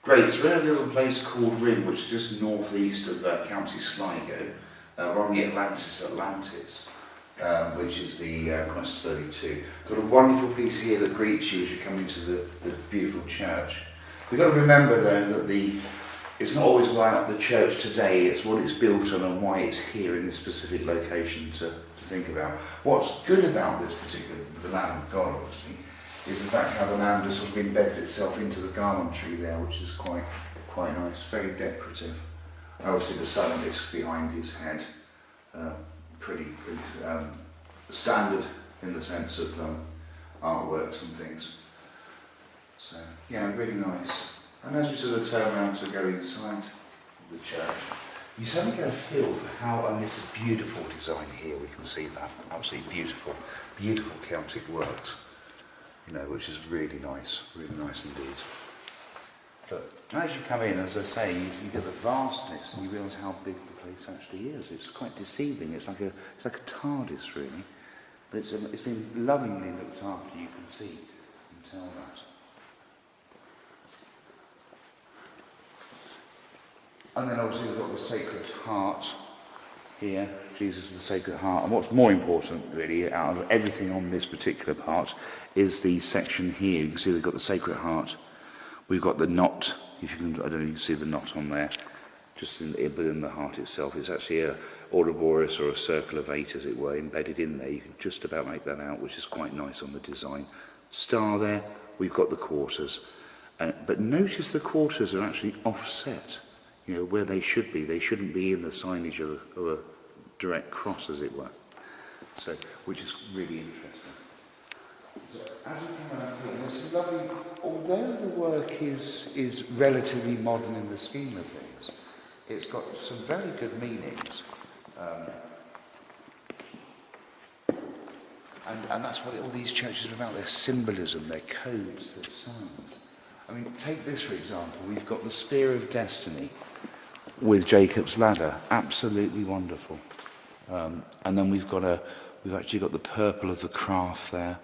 Great, so we're in a little place called Rin, which is just northeast of County Sligo. We're on the Atlantis, which is the Quest 32. Got a wonderful piece here that greets you as you come into the beautiful church. We've got to remember though that it's not always about the church today, it's what it's built on and why it's here in this specific location to think about. What's good about this particular, the Lamb of God obviously, is the fact how the lamb just sort of embeds itself into the garmentry there, which is quite nice, very decorative. Obviously the sun is behind his head, pretty standard in the sense of artworks and things. So yeah, really nice. And as we sort of turn around to go inside the church, you suddenly get a feel for how, and this is beautiful design here, we can see that, absolutely beautiful, beautiful Celtic works, you know, which is really nice indeed. But as you come in, as I say, you get the vastness and you realise how big the place actually is. It's quite deceiving, it's like a Tardis really, but it's been lovingly looked after, you can see and tell that. And then obviously we've got the Sacred Heart here, Jesus of the Sacred Heart. And what's more important really out of everything on this particular part is the section here. You can see they've got the Sacred Heart. We've got the knot, if you can, I don't know if you can see the knot on there, just within the heart itself. It's actually a Ouroboros or a circle of 8 as it were, embedded in there. You can just about make that out, which is quite nice on the design. Star there, we've got the quarters. But notice the quarters are actually offset. You know, where they should be. They shouldn't be in the signage of a direct cross, as it were. So, which is really interesting. So, as you come around here, there's some lovely, although the work is relatively modern in the scheme of things, it's got some very good meanings. And that's what all these churches are about, their symbolism, their codes, their signs. I mean, take this for example, we've got the Spear of Destiny with Jacob's Ladder, absolutely wonderful. And then we've actually got the purple of the craft there,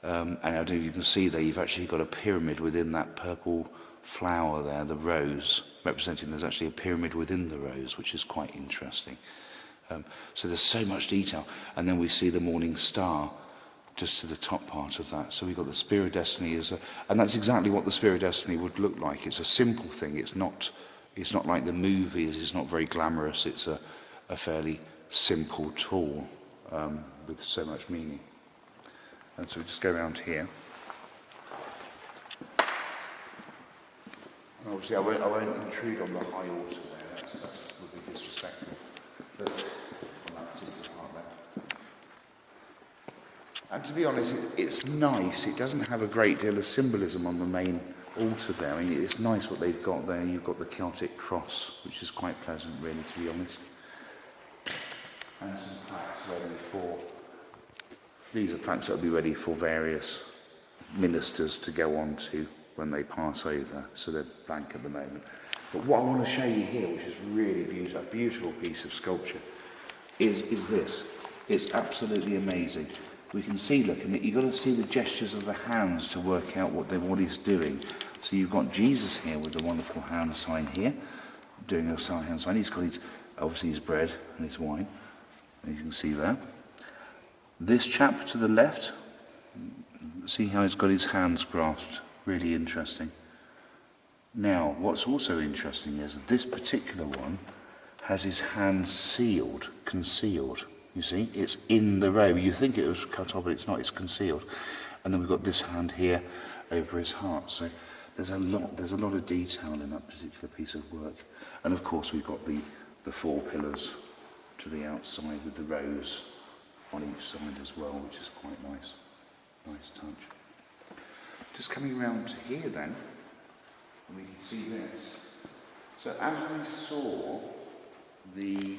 and I don't know if you can see there, you've actually got a pyramid within that purple flower there, the rose, representing there's actually a pyramid within the rose, which is quite interesting. So there's so much detail, and then we see the morning star just to the top part of that. So we've got the Spear of Destiny, and that's exactly what the Spear of Destiny would look like. It's a simple thing, it's not like the movies, it's not very glamorous, it's a fairly simple tool with so much meaning. And so we just go around here. And obviously I won't intrude on the high altar there, that would be disrespectful. But on that particular part there. And to be honest, it's nice. It doesn't have a great deal of symbolism on the main altar there. I mean, it's nice what they've got there. You've got the Celtic cross, which is quite pleasant, really, to be honest. And some plaques ready for... These are plaques that will be ready for various ministers to go on to when they pass over. So they're blank at the moment. But what I want to show you here, which is really beautiful, a beautiful piece of sculpture, is this. It's absolutely amazing. We can see, look, and you've got to see the gestures of the hands to work out what he's doing. So you've got Jesus here with the wonderful hand sign here, doing a hand sign. He's got obviously his bread and his wine, and you can see that. This chap to the left, see how he's got his hands grasped, really interesting. Now, what's also interesting is that this particular one has his hand sealed, concealed. You see, it's in the robe. You think it was cut off, but it's not, it's concealed. And then we've got this hand here over his heart. So there's a lot of detail in that particular piece of work. And of course we've got the 4 pillars to the outside with the rose on each side as well, which is quite nice. Nice touch. Just coming round to here then, and we can see this. So as we saw the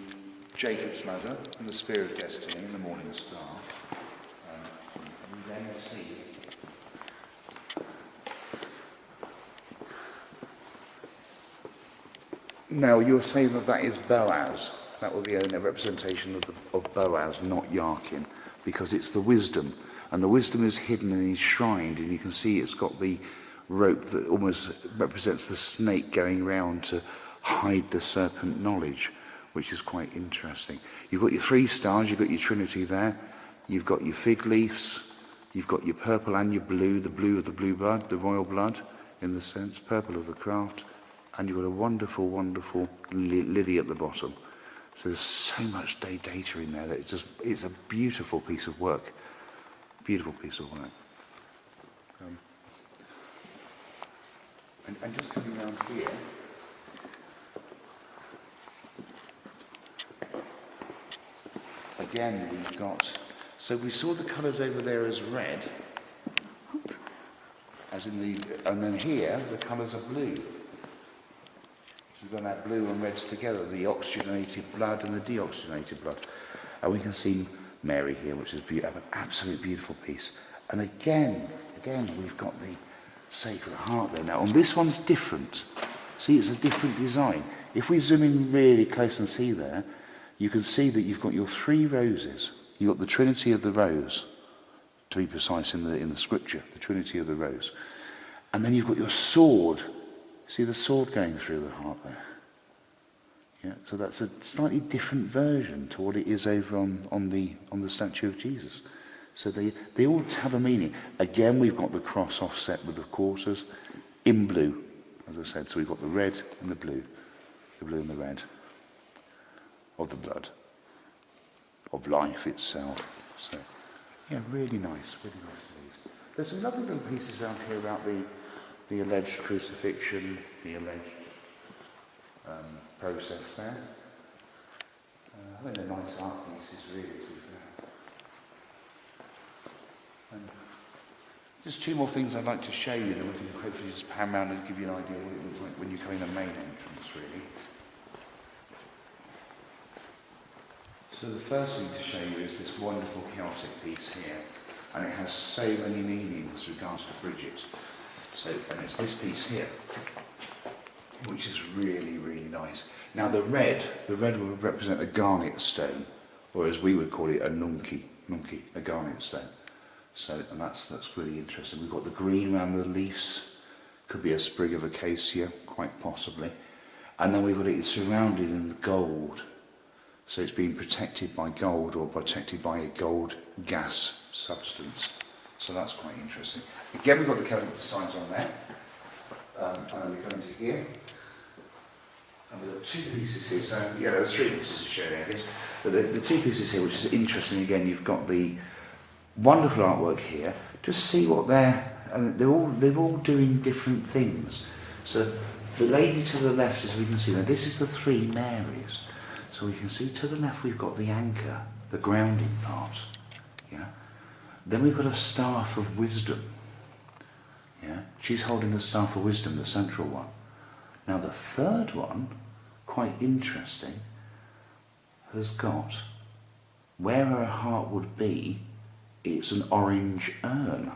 Jacob's Ladder and the Spear of Destiny and the Morning Star, we then see now you're saying that is Boaz. That will be a representation of Boaz, not Yarkin, because it's the wisdom, and the wisdom is hidden and enshrined, and you can see it's got the rope that almost represents the snake going round to hide the serpent knowledge, which is quite interesting. You've got your 3 stars, you've got your Trinity there, you've got your fig leaves, you've got your purple and your blue, the blue of the blue blood, the royal blood in the sense, purple of the craft, and you've got a wonderful, wonderful lily at the bottom. So there's so much data in there that it's a beautiful piece of work. Beautiful piece of work. And just coming around here, again we've got, so we saw the colours over there as red, as in the, and then here the colours are blue. So we've got that blue and reds together, the oxygenated blood and the deoxygenated blood. And we can see Mary here, which is an absolute beautiful piece. And again, we've got the Sacred Heart there. Now, on this one's different. See, it's a different design. If we zoom in really close and see there, you can see that you've got your 3 roses. You've got the Trinity of the Rose, to be precise in the scripture, the Trinity of the Rose. And then you've got your sword. See the sword going through the heart there? Yeah, so that's a slightly different version to what it is over on the statue of Jesus. So they all have a meaning. Again, we've got the cross offset with the quarters in blue, as I said. So we've got the red and the blue and the red of the blood, of life itself. So, yeah, really nice indeed. There's some lovely little pieces around here about the alleged crucifixion, the alleged process there. I think they're nice art pieces, really, to be fair. And just 2 more things I'd like to show you, then we can hopefully just pan around and give you an idea of what it looks like when you come in the main entrance, really. So the first thing to show you is this wonderful Celtic piece here, and it has so many meanings with regards to Bridget. So, and it's this piece here, which is really, really nice. Now the red would represent a garnet stone, or as we would call it, a nunki, a garnet stone. So, and that's really interesting. We've got the green around the leaves, could be a sprig of acacia, quite possibly. And then we've got it surrounded in gold. So it's being protected by gold, or protected by a gold gas substance. So that's quite interesting. Again, we've got the Celtic signs on there. And then we come into here. And we've got 2 pieces here. So, yeah, there's 3 pieces to show there, I guess. But the 2 pieces here, which is interesting, again, you've got the wonderful artwork here. Just see what they're all doing different things. So the lady to the left, as we can see there, this is the 3 Marys. So we can see to the left we've got the anchor, the grounding part. Yeah. Then we've got a staff of wisdom. Yeah. She's holding the staff of wisdom, the central one. Now the third one, quite interesting, has got where her heart would be, it's an orange urn.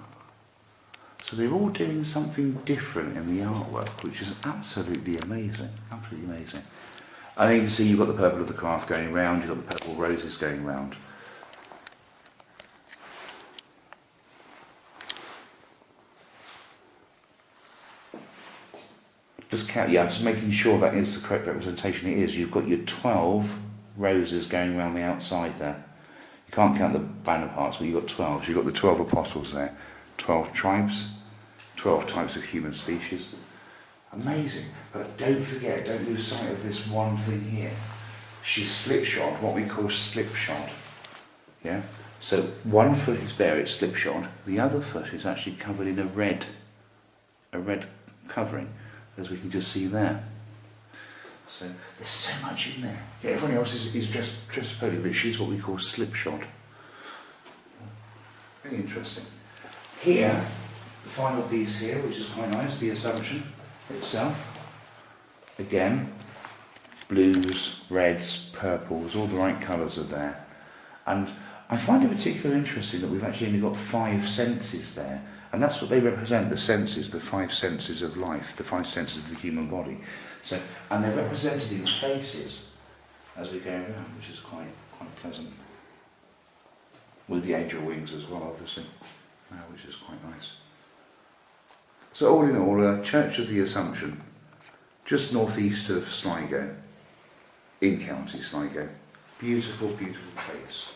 So they're all doing something different in the artwork, which is absolutely amazing, absolutely amazing. And then you can see you've got the purple of the craft going round, you've got the purple roses going round. Just making sure that is the correct representation. It is. You've got your 12 roses going around the outside there. You can't count the banner parts, but you've got 12. So you've got the 12 apostles there. 12 tribes, 12 types of human species. Amazing. But don't forget, don't lose sight of this one thing here. She's slipshod, what we call slipshod. Yeah? So one foot is bare, it's slipshod. The other foot is actually covered in a red covering, as we can just see there. So there's so much in there. Yeah, everyone else is dressed appropriately, but she's what we call slipshod. Very interesting. Here, the final piece here, which is quite nice, the Assumption itself. Again, blues, reds, purples, all the right colours are there. And I find it particularly interesting that we've actually only got 5 senses there. And that's what they represent, the senses, the 5 senses of life, the 5 senses of the human body. So, and they're represented in faces as we go around, which is quite pleasant. With the angel wings as well, obviously, which is quite nice. So all in all, a Church of the Assumption, just northeast of Sligo, in County Sligo. Beautiful, beautiful place.